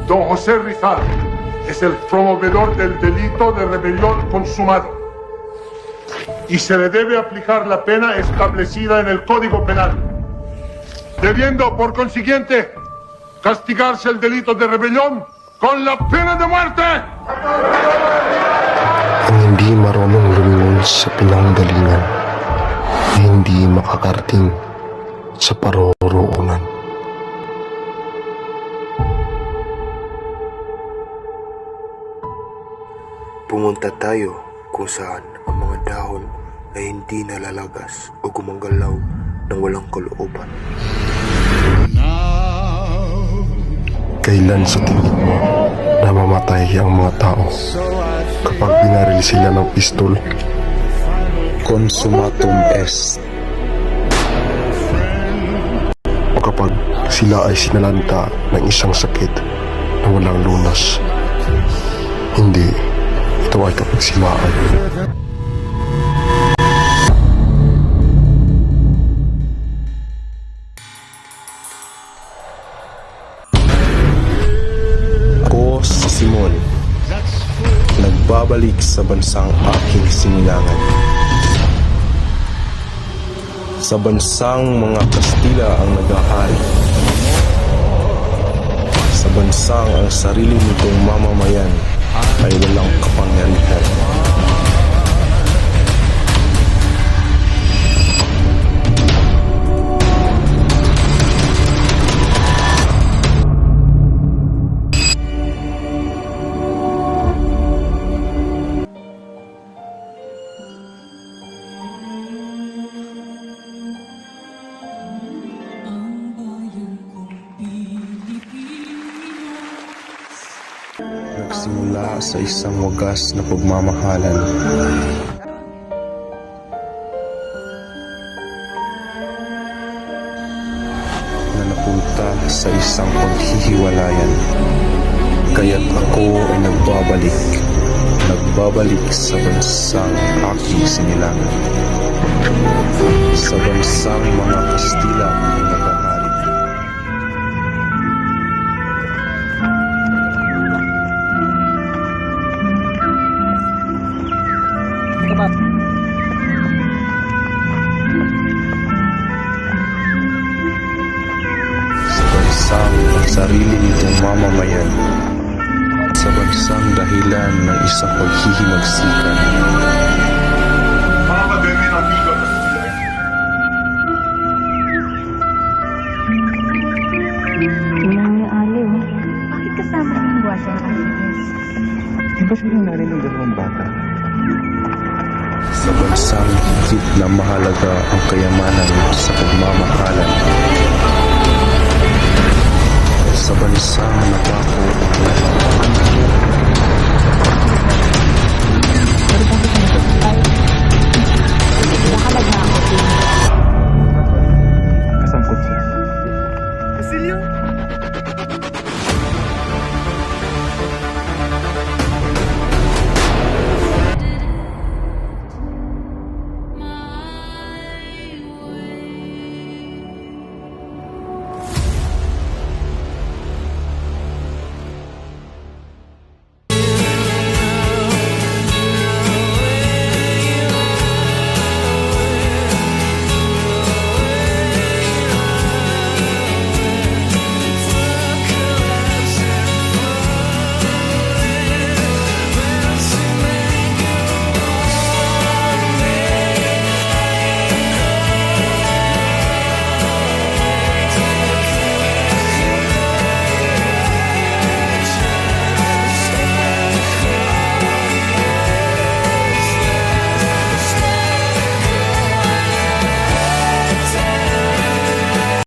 Don José Rizal es el promovedor del delito de rebelión consumado y se le debe aplicar la pena establecida en el Código Penal, debiendo por consiguiente castigarse el delito de rebelión con la pena de muerte. Ang hindi marunong lumingon sa pinanggalingan, hindi makakarating sa paroroonan. Pumunta tayo kung saan ang mga dahon ay hindi nalalagas o gumanggalaw ng walang kalooban. Kailan sa tingin mo namamatay ang mga tao kapag binaril sila ng pistol? Consumatum est. O kapag sila ay sinalanta ng isang sakit na walang lunas. Hindi, ito ay kapag sila ay Simon, nagbabalik sa bansang aking sinilangan. Sa bansang mga Kastila ang naghahari. Sa bansang ang sarili nitong mamamayan ay walang kapangyarihan. Nagsimula sa isang wagas na pagmamahalan. Na napunta sa isang paghihiwalayan. Kaya't ako ay nagbabalik sa bansang aking sinilangan. Sa bansang mga Kastila ang naghahari. Sa bansang ang sarili nitong mamamayan. Sa bansang dahilan ng isang paghihimagsikan. Tingnan niyo, Aliw. Bakit kasama ang buwasa ng Aliw? Di ba siya yung nanay ng dalawang bata? Sa bansang higit na mahalaga ang kayamanan sa pagmamahalan. Sa bansang napako ang lahat. Nakalag na ako din. Kasangkot siya. Basilio?